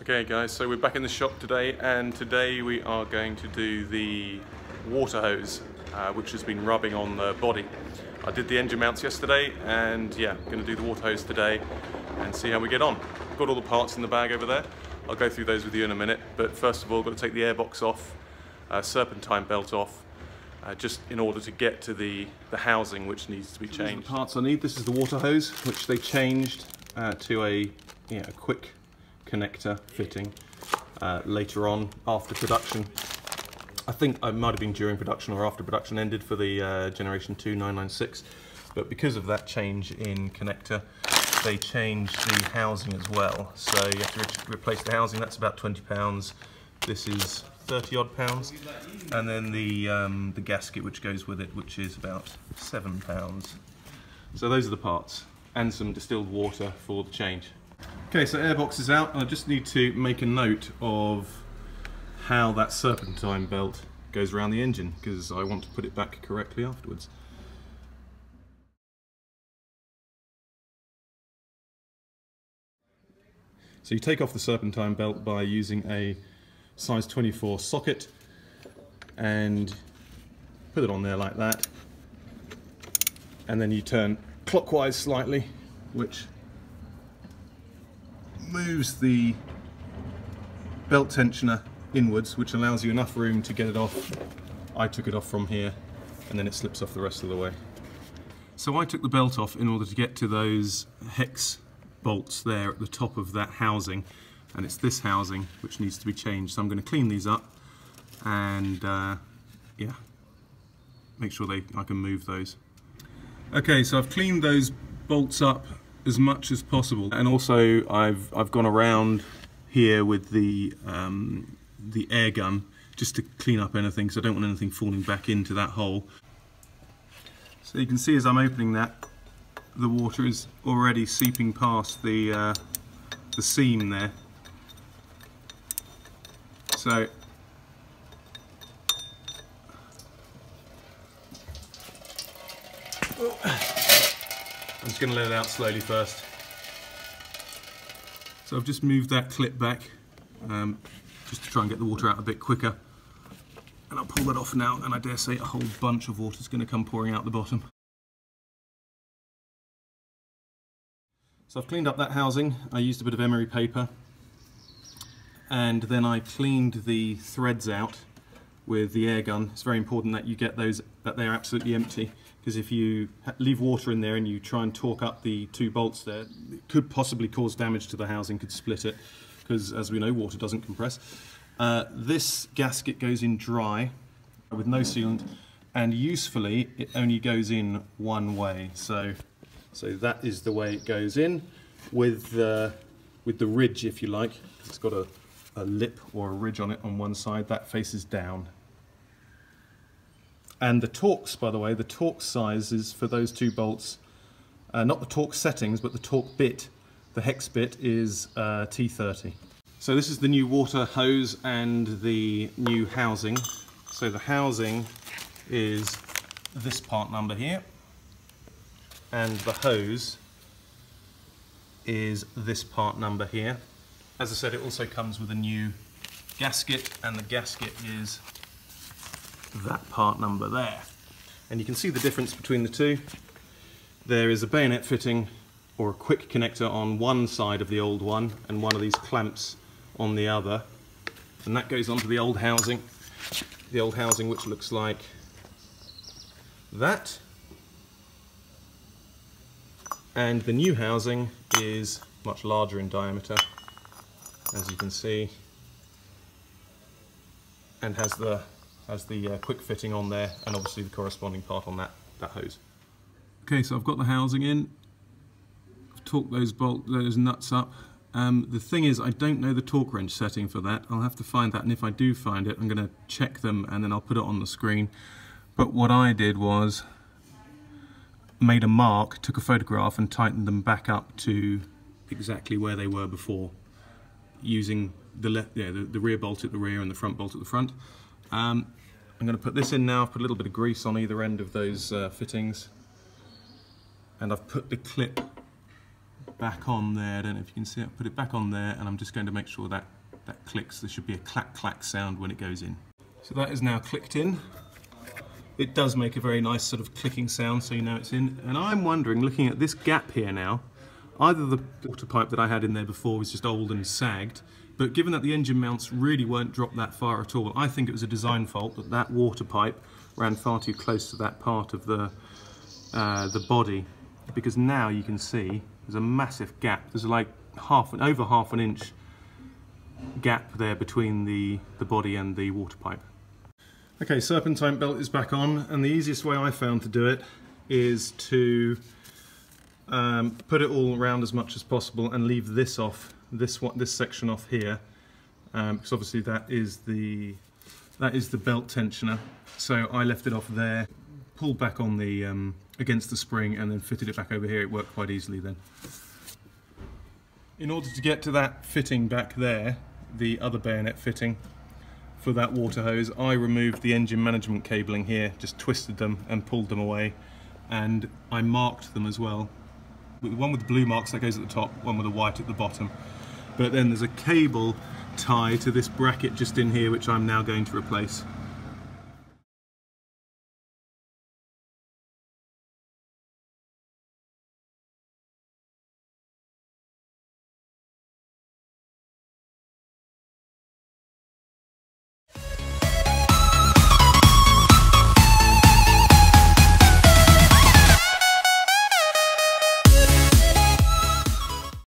Okay guys, so we're back in the shop today, and today we are going to do the water hose, which has been rubbing on the body. I did the engine mounts yesterday, and yeah, I'm going to do the water hose today and see how we get on. Got all the parts in the bag over there. I'll go through those with you in a minute, but first of all, got to take the airbox off, serpentine belt off, just in order to get to the housing which needs to be changed. These are the parts I need. This is the water hose, which they changed to a quick connector fitting later on after production. I think it might have been during production or after production ended for the Generation 2 996, but because of that change in connector, they changed the housing as well. So you have to replace the housing. That's about £20. This is 30 odd pounds, and then the gasket which goes with it, which is about £7. So those are the parts, and some distilled water for the change. Okay, so airbox is out, and I just need to make a note of how that serpentine belt goes around the engine, because I want to put it back correctly afterwards. So you take off the serpentine belt by using a size 24 socket and put it on there like that, and then you turn clockwise slightly, which moves the belt tensioner inwards, which allows you enough room to get it off. I took it off from here, and then it slips off the rest of the way. So I took the belt off in order to get to those hex bolts there at the top of that housing, and it's this housing which needs to be changed. So I'm going to clean these up and yeah, make sure I can move those. Okay, so I've cleaned those bolts up as much as possible, and also I've gone around here with the air gun just to clean up anything, because I don't want anything falling back into that hole. So you can see as I'm opening that, the water is already seeping past the seam there. So I'm just going to let it out slowly first. So I've just moved that clip back just to try and get the water out a bit quicker, and I'll pull that off now, and I dare say a whole bunch of water is going to come pouring out the bottom. So I've cleaned up that housing. I used a bit of emery paper, and then I cleaned the threads out with the air gun. It's very important that you get those, that they're absolutely empty, because if you leave water in there and you try and torque up the two bolts there, it could possibly cause damage to the housing, could split it, because as we know, water doesn't compress. This gasket goes in dry with no sealant, and usefully it only goes in one way. So that is the way it goes in, with the ridge, if you like. It's got a lip or a ridge on it on one side that faces down. And the Torx, by the way, the Torx sizes for those two bolts, not the Torx settings, but the Torx bit, the hex bit is T30. So this is the new water hose and the new housing. So the housing is this part number here, and the hose is this part number here. As I said, it also comes with a new gasket, and the gasket is that part number there. And you can see the difference between the two. There is a bayonet fitting or a quick connector on one side of the old one, and one of these clamps on the other, and that goes onto the old housing which looks like that. And the new housing is much larger in diameter, as you can see, and has the quick fitting on there, and obviously the corresponding part on that hose. Okay, so I've got the housing in. I've torqued those nuts up. The thing is, I don't know the torque wrench setting for that. I'll have to find that, and if I do find it, I'm going to check them and then I'll put it on the screen. But what I did was made a mark, took a photograph and tightened them back up to exactly where they were before, using the rear bolt at the rear and the front bolt at the front. I'm going to put this in now. I've put a little bit of grease on either end of those fittings, and I've put the clip back on there. I don't know if you can see it. Put it back on there, and I'm just going to make sure that that clicks. There should be a clack clack sound when it goes in. So that is now clicked in. It does make a very nice sort of clicking sound, so you know it's in. And I'm wondering, looking at this gap here now, either the water pipe that I had in there before was just old and sagged, but given that the engine mounts really weren't dropped that far at all, I think it was a design fault that that water pipe ran far too close to that part of the body, because now you can see there's a massive gap. There's like over half an inch gap there between the body and the water pipe. Okay, serpentine belt is back on, and the easiest way I found to do it is to put it all around as much as possible and leave this off, this section off here, because obviously that is the belt tensioner. So I left it off there, pulled back on the against the spring, and then fitted it back over here. It worked quite easily then. In order to get to that fitting back there, the other bayonet fitting for that water hose, I removed the engine management cabling here, just twisted them and pulled them away, and I marked them as well. One with the blue marks that goes at the top, one with the white at the bottom. But then there's a cable tie to this bracket just in here, which I'm now going to replace.